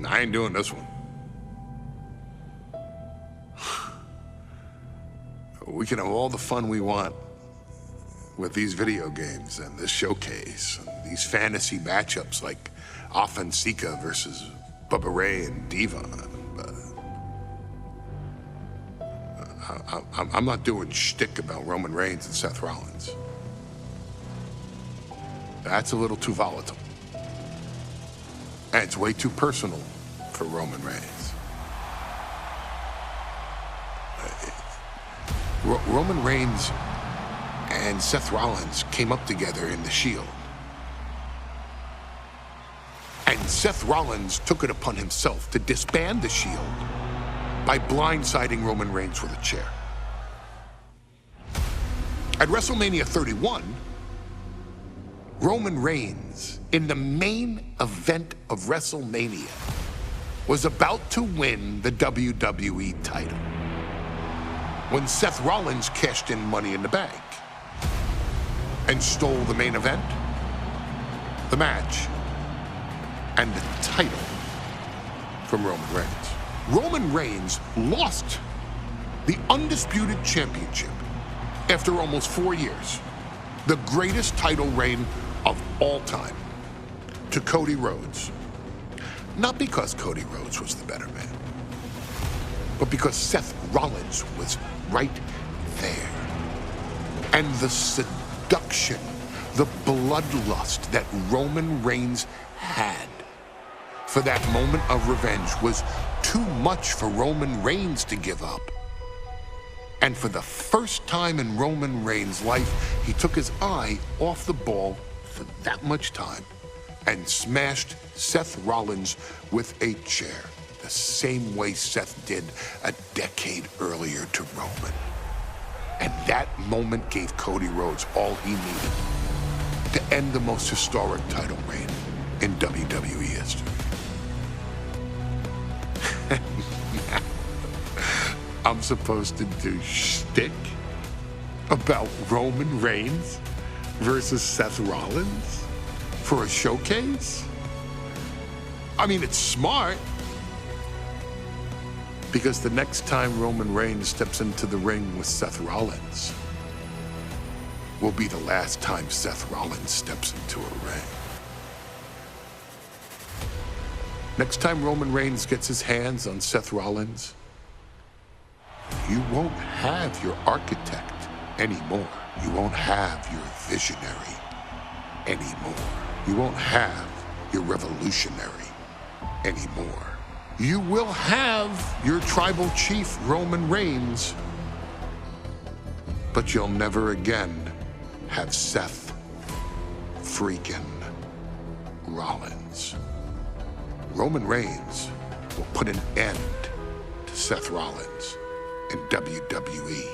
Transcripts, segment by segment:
I ain't doing this one. We can have all the fun we want with these video games and this showcase and these fantasy matchups like Offensica versus Bubba Ray and Diva. I'm not doing shtick about Roman Reigns and Seth Rollins. That's a little too volatile. And it's way too personal for Roman Reigns. Roman Reigns and Seth Rollins came up together in the Shield. And Seth Rollins took it upon himself to disband the Shield by blindsiding Roman Reigns with a chair. At WrestleMania 31, Roman Reigns, in the main event of WrestleMania, was about to win the WWE title when Seth Rollins cashed in Money in the Bank and stole the main event, the match, and the title from Roman Reigns. Roman Reigns lost the undisputed championship after almost 4 years, the greatest title reign of all time, to Cody Rhodes. Not because Cody Rhodes was the better man, but because Seth Rollins was right there. And the seduction, the bloodlust that Roman Reigns had for that moment of revenge was too much for Roman Reigns to give up. And for the first time in Roman Reigns' life, he took his eye off the ball for that much time and smashed Seth Rollins with a chair, the same way Seth did a decade earlier to Roman. And that moment gave Cody Rhodes all he needed to end the most historic title reign in WWE history. I'm supposed to do shtick about Roman Reigns versus Seth Rollins for a showcase? I mean, it's smart, because the next time Roman Reigns steps into the ring with Seth Rollins will be the last time Seth Rollins steps into a ring. Next time Roman Reigns gets his hands on Seth Rollins, you won't have your architect anymore. You won't have your visionary anymore. You won't have your revolutionary anymore. You will have your tribal chief, Roman Reigns, but you'll never again have Seth freaking Rollins. Roman Reigns will put an end to Seth Rollins in WWE.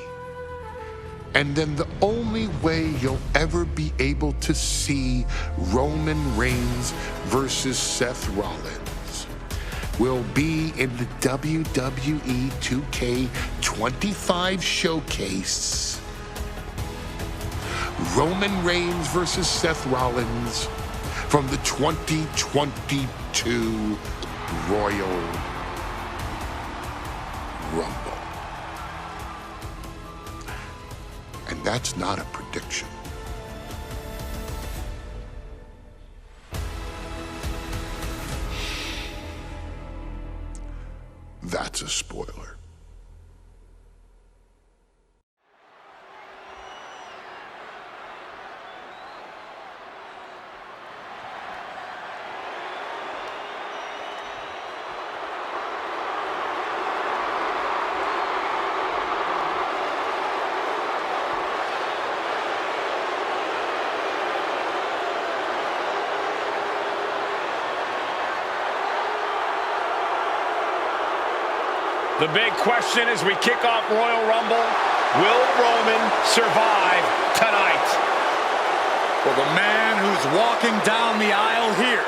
And then the only way you'll ever be able to see Roman Reigns versus Seth Rollins will be in the WWE 2K25 showcase. Roman Reigns versus Seth Rollins from the 2022 Royal Rumble. And that's not a prediction. That's a spoiler. The big question as we kick off Royal Rumble, will Roman survive tonight? Well, the man who's walking down the aisle here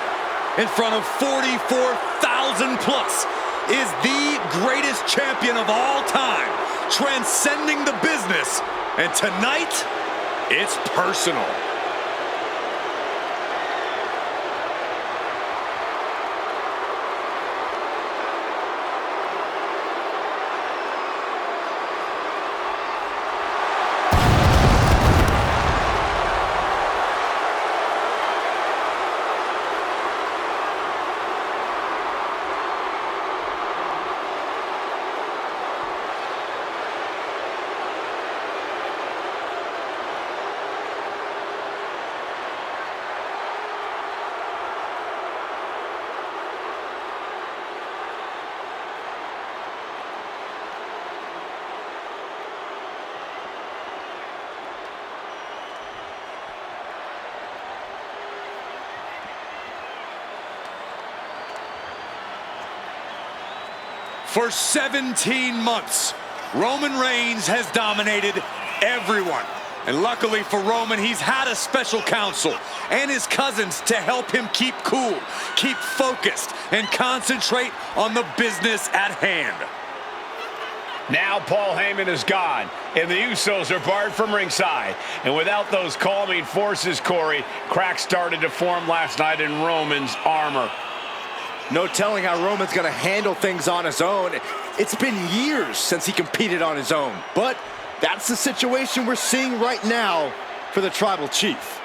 in front of 44,000 plus is the greatest champion of all time, transcending the business. And tonight, it's personal. For 17 months, Roman Reigns has dominated everyone. And luckily for Roman, he's had a special counsel and his cousins to help him keep cool, keep focused, and concentrate on the business at hand. Now Paul Heyman is gone, and the Usos are barred from ringside. And without those calming forces, Corey, cracks started to form last night in Roman's armor. No telling how Roman's gonna handle things on his own. It's been years since he competed on his own, but that's the situation we're seeing right now for the Tribal Chief.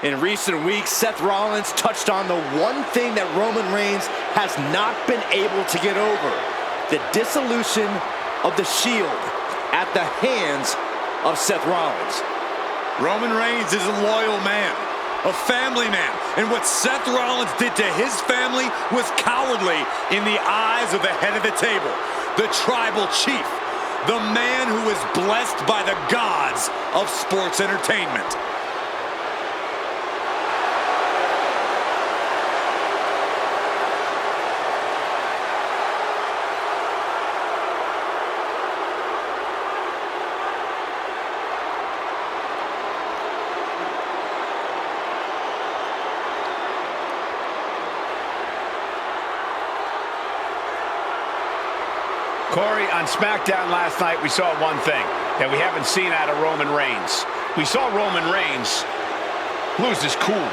In recent weeks, Seth Rollins touched on the one thing that Roman Reigns has not been able to get over: the dissolution of the Shield at the hands of Seth Rollins. Roman Reigns is a loyal man, a family man, and what Seth Rollins did to his family was cowardly in the eyes of the head of the table, the Tribal Chief, the man who is blessed by the gods of sports entertainment. Corey, on SmackDown last night, we saw one thing that we haven't seen out of Roman Reigns. We saw Roman Reigns lose his cool.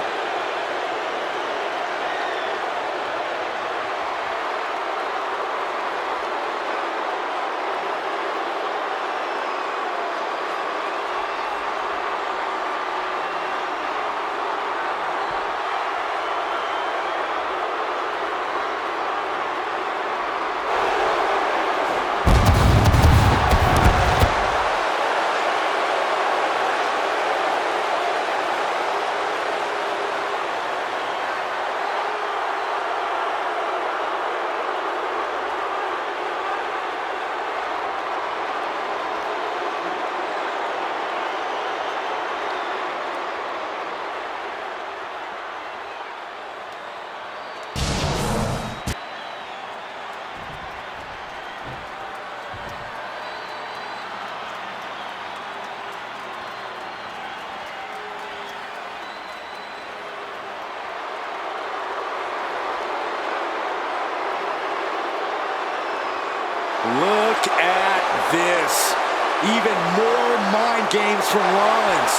Look at this. Even more mind games from Rollins.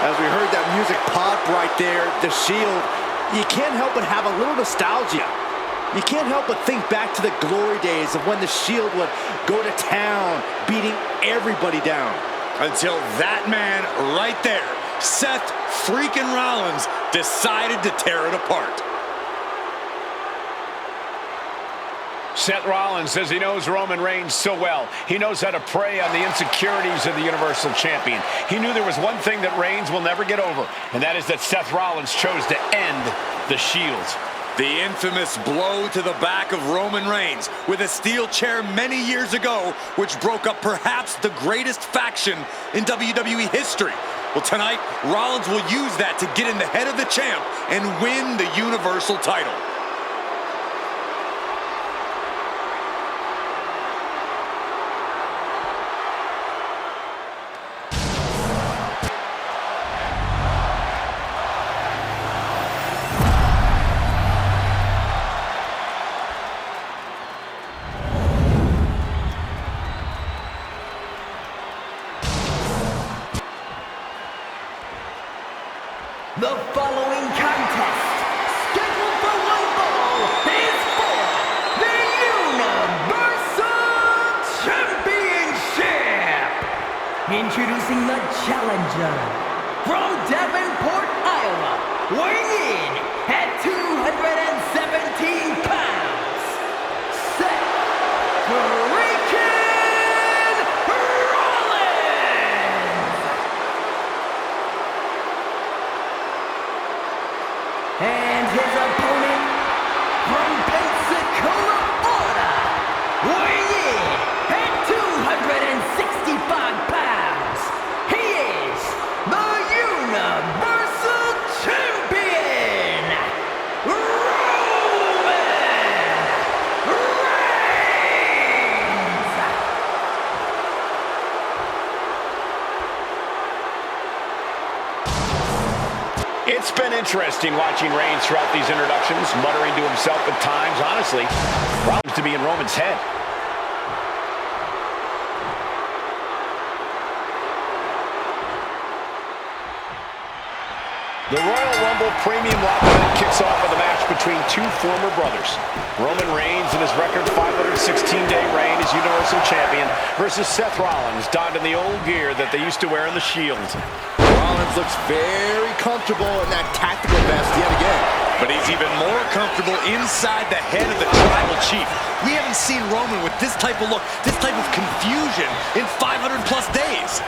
As we heard that music pop right there, the Shield, you can't help but have a little nostalgia. You can't help but think back to the glory days of when the Shield would go to town, beating everybody down. Until that man right there, Seth freaking Rollins, decided to tear it apart. Seth Rollins says he knows Roman Reigns so well. He knows how to prey on the insecurities of the Universal Champion. He knew there was one thing that Reigns will never get over, and that is that Seth Rollins chose to end the Shield. The infamous blow to the back of Roman Reigns with a steel chair many years ago, which broke up perhaps the greatest faction in WWE history. Well, tonight, Rollins will use that to get in the head of the champ and win the Universal title. The following contest, scheduled for one fall, is for the Universal Championship. Introducing the challenger from Davenport, Iowa, weighing in at 217 pounds, Seth freaking Rollins. And his opponent Universal Champion, Roman Reigns! It's been interesting watching Reigns throughout these introductions, muttering to himself at times. Honestly, Rollins to be in Roman's head. The Royal Rumble Premium Live event kicks off with a match between two former brothers. Roman Reigns in his record 516-day reign as Universal Champion versus Seth Rollins, donned in the old gear that they used to wear in the Shield. Rollins looks very comfortable in that tactical vest yet again. But he's even more comfortable inside the head of the Tribal Chief. We haven't seen Roman with this type of look, this type of confusion in 500+ days.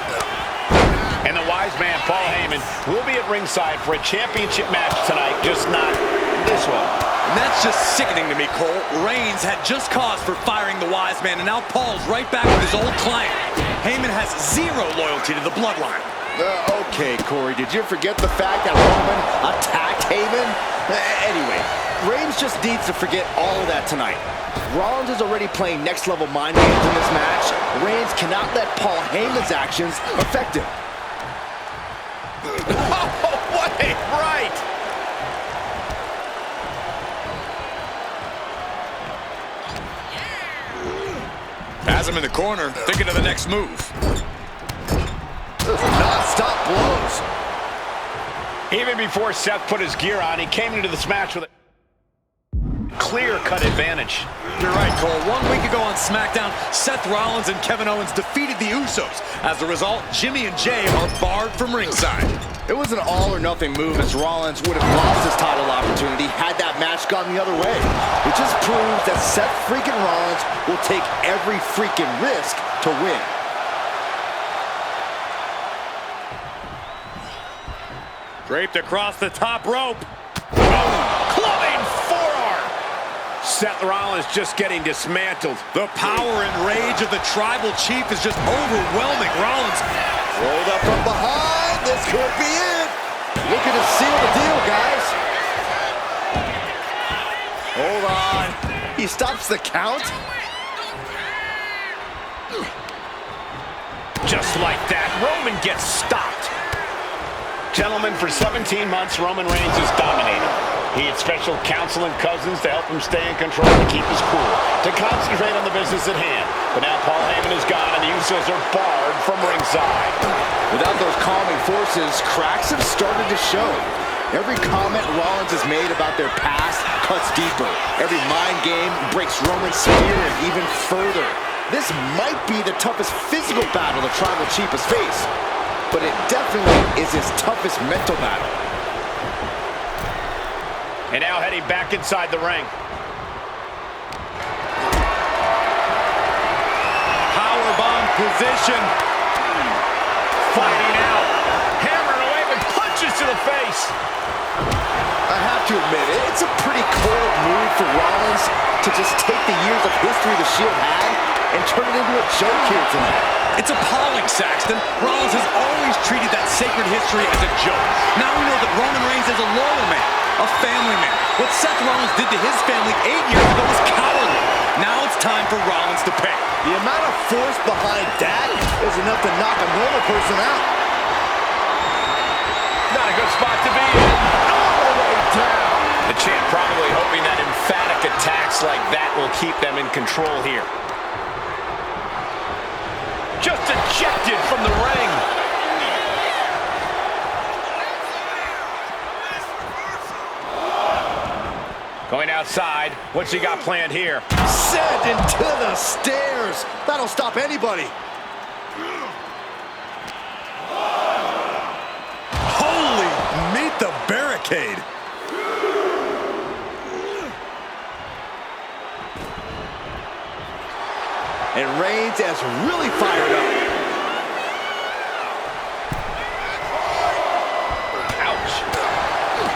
And the wise man, Paul Heyman, will be at ringside for a championship match tonight, just not this one. And that's just sickening to me, Cole. Reigns had just cause for firing the wise man, and now Paul's right back with his old client. Heyman has zero loyalty to the bloodline. Okay, Corey, did you forget the fact that Roman attacked Heyman? Anyway, Reigns just needs to forget all of that tonight. Rollins is already playing next-level mind games in this match. Reigns cannot let Paul Heyman's actions affect him. Oh, what a right! Has him in the corner, thinking of the next move. Non-stop blows. Even before Seth put his gear on, he came into this match with a clear-cut advantage. You're right, Cole. 1 week ago on SmackDown, Seth Rollins and Kevin Owens defeated the Usos. As a result, Jimmy and Jay are barred from ringside. It was an all-or-nothing move, as Rollins would have lost his title opportunity had that match gone the other way. It just proves that Seth freaking Rollins will take every freaking risk to win. Draped across the top rope. Clubbing forearm! Seth Rollins just getting dismantled. The power and rage of the Tribal Chief is just overwhelming Rollins. Rolled up from behind. This could be it. Looking to seal the deal, guys. Hold on. He stops the count. Just like that, Roman gets stopped. Gentlemen, for 17 months, Roman Reigns has dominated. He had special counsel and cousins to help him stay in control and keep his cool, to concentrate on the business at hand. But now Paul Heyman is gone and the Usos are barred from ringside. Without those calming forces, cracks have started to show. Every comment Rollins has made about their past cuts deeper. Every mind game breaks Roman's spirit even further. This might be the toughest physical battle the Tribal Chief has faced, but it definitely is his toughest mental battle. And now heading back inside the ring. Powerbomb position. Fighting out. Hammering away with punches to the face. I have to admit, it's a pretty cold move for Rollins to just take the years of history the Shield had and turn it into a joke here tonight. It's appalling, Saxton. Rollins has always treated that sacred history as a joke. Now we know that Roman Reigns is a loyal man, a family man. What Seth Rollins did to his family 8 years ago was cowardly. Now it's time for Rollins to pay. The amount of force behind that is enough to knock a normal person out. Not a good spot to be in. All the way down. The champ probably hoping that emphatic attacks like that will keep them in control here. Just ejected from the ring. Going outside. What's he got planned here? Sent into the stairs. That'll stop anybody. Holy, meet the barricade. And Reigns has really fired up. Ouch.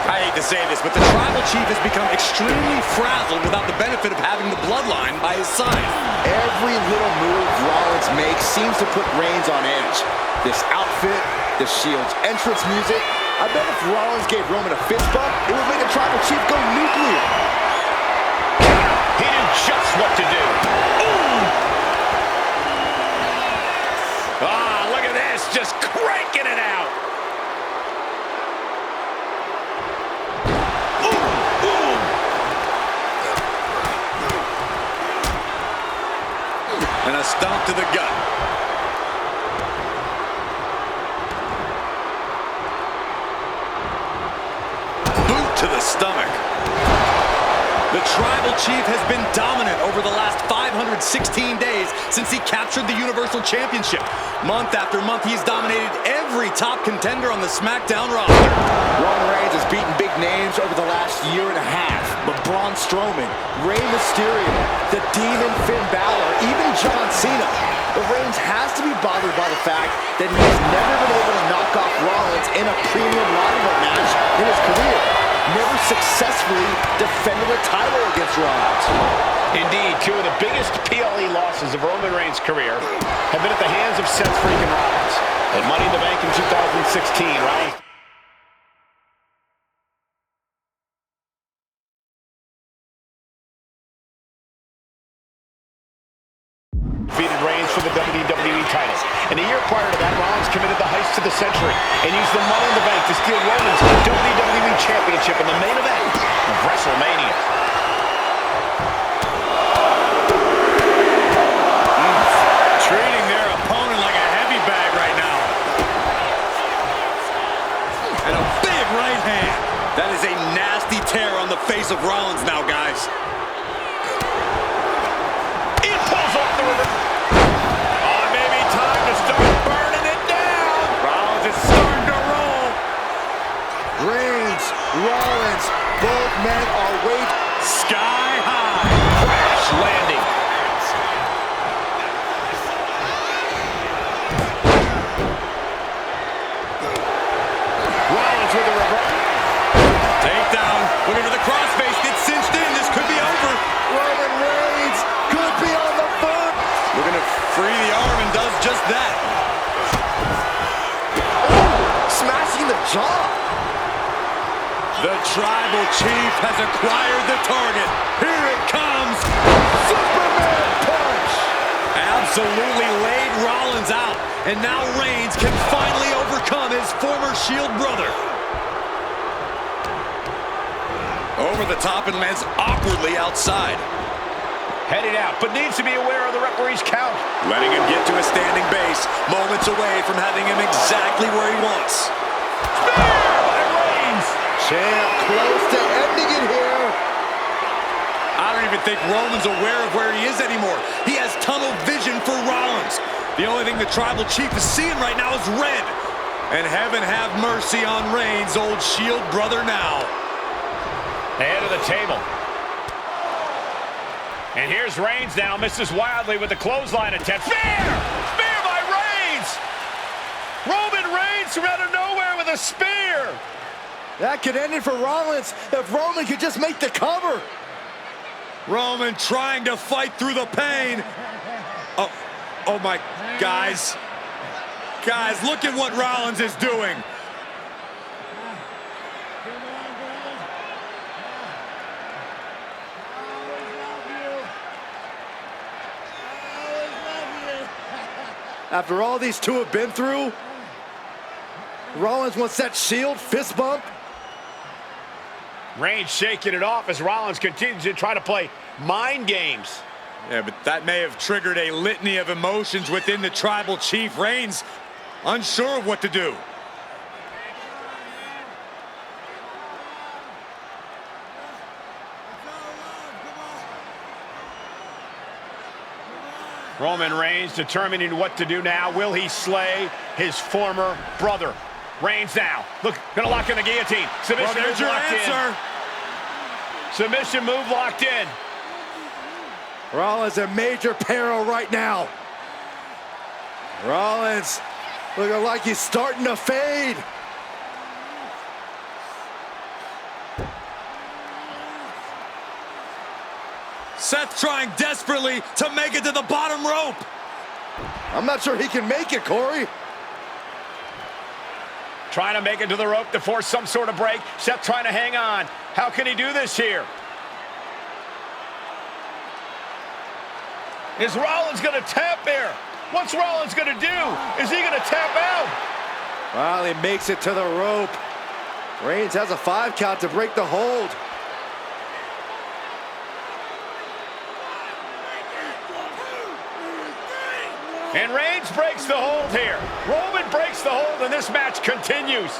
I hate to say this, but the Tribal Chief has become extremely frazzled without the benefit of having the bloodline by his side. Every little move Rollins makes seems to put Reigns on edge. This outfit, the Shield's entrance music. I bet if Rollins gave Roman a fist bump, it would make a Tribal Chief go nuclear. He knew just what to do. Ooh. Ah, look at this, just cranking it out. Ooh, ooh. And a stomp to the gut. Boot to the stomach. The Tribal Chief has been dominant over the last 516 days since he captured the Universal Championship. Month after month, he's dominated every top contender on the SmackDown roster. Roman Reigns has beaten big names over the last year and a half, but Braun Strowman, Rey Mysterio, the Demon Finn Balor, even John Cena. But Reigns has to be bothered by the fact that he's never been able to knock off Rollins in a premium ladder match in his career. Never successfully defended a title against Rollins. Indeed, two of the biggest PLE losses of Roman Reigns' career have been at the hands of Seth freaking Rollins. At Money in the Bank in 2016, right? Defeated Reigns for the WWE title. And a year prior to that, Rollins committed the heist of the century and used the Money in the Bank to steal Roman's WWE Championship in the main event of WrestleMania. Treating their opponent like a heavy bag right now. And a big right hand. That is a nasty tear on the face of Rollins now, guys. It pulls off the river. Oh, maybe time to start burning it down. Rollins is starting to roll. Reigns, Rollins, both men are way Sky high. Crash landing. Rollins with a reverse. Takedown. Whenever the crossface gets cinched in, this could be over. Roman Reigns could be on the verge. Looking to free the arm and does just that. Smashing the jaw. The Tribal Chief has acquired the target. Here it comes. Superman punch. Absolutely laid Rollins out. And now Reigns can finally overcome his former Shield brother. Over the top and lands awkwardly outside. Headed out, but needs to be aware of the referee's count. Letting him get to a standing base, moments away from having him exactly where he wants. Spear by Reigns. Champ close to ending it here. I don't even think Roman's aware of where he is anymore. He has tunnel vision for Rollins. The only thing the Tribal Chief is seeing right now is red. And heaven have mercy on Reigns' old Shield brother now. Head of the table. And here's Reigns now, misses wildly with the clothesline attempt. Spear! Spear by Reigns! Roman Reigns from out of nowhere with a spear! That could end it for Rollins if Roman could just make the cover. Roman trying to fight through the pain. Oh my, guys. Guys, look at what Rollins is doing. After all these two have been through, Rollins wants that Shield fist bump. Reigns shaking it off as Rollins continues to try to play mind games. Yeah, but that may have triggered a litany of emotions within the Tribal Chief. Reigns unsure of what to do. Roman Reigns determining what to do now. Will he slay his former brother? Reigns now. Look, gonna lock in the guillotine. Submission Well, there's move your locked answer. in. Submission move locked in. Rollins in major peril right now. Rollins looking like he's starting to fade. Seth trying desperately to make it to the bottom rope. I'm not sure he can make it, Corey. Trying to make it to the rope to force some sort of break. Seth trying to hang on. How can he do this here? Is Rollins going to tap there? What's Rollins going to do? Is he going to tap out? Well, he makes it to the rope. Reigns has a 5 count to break the hold. And Reigns breaks the hold here. Roman breaks the hold, and this match continues.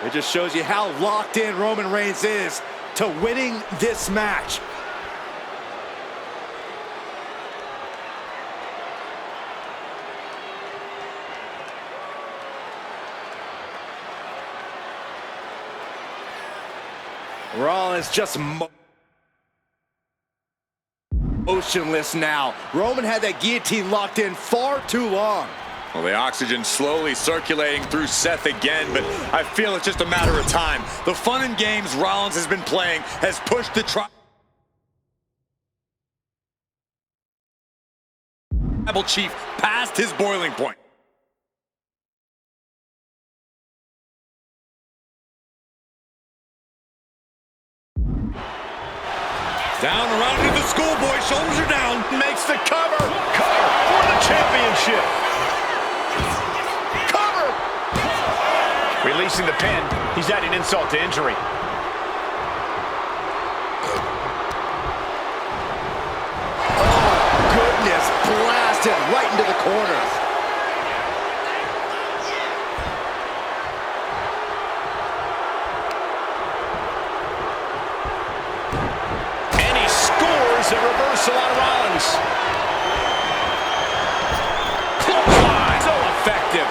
It just shows you how locked in Roman Reigns is to winning this match. Rollins just motionless now. Roman had that guillotine locked in far too long. Well, the oxygen slowly circulating through Seth again, but I feel it's just a matter of time. The fun and games Rollins has been playing has pushed the Tribal Chief past his boiling point. Down around to the schoolboy, shoulders are down. Makes the cover. Cover for the championship. Cover. Releasing the pin. He's adding insult to injury. Oh, goodness, blasted right into the corner. A reversal on Rollins. Clothesline. So effective.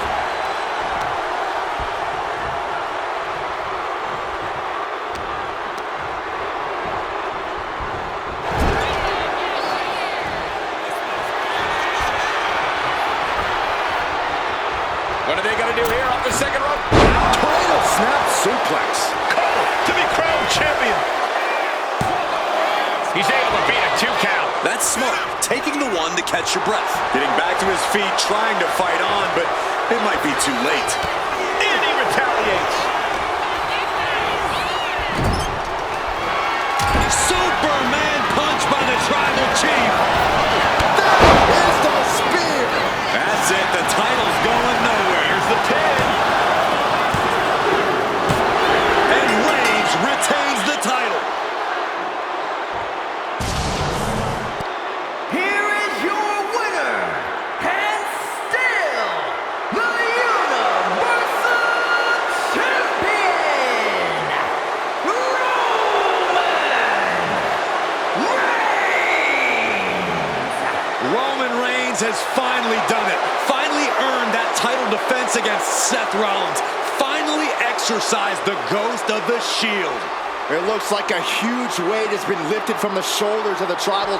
What are they going to do here off the second rope? Total snap suplex. Cole to be crowned champion. He's able to beat a 2 count. That's smart. Taking the one to catch your breath. Getting back to his feet, trying to fight on, but it might be too late. And he retaliates. Superman punch by the Tribal Chief. That is the spear. That's it. The title's going nowhere. Here's the pin. And Reigns retains the title. Has finally done it. Finally earned that title defense against Seth Rollins. Finally exercised the ghost of the Shield. It looks like a huge weight has been lifted from the shoulders of the Tribal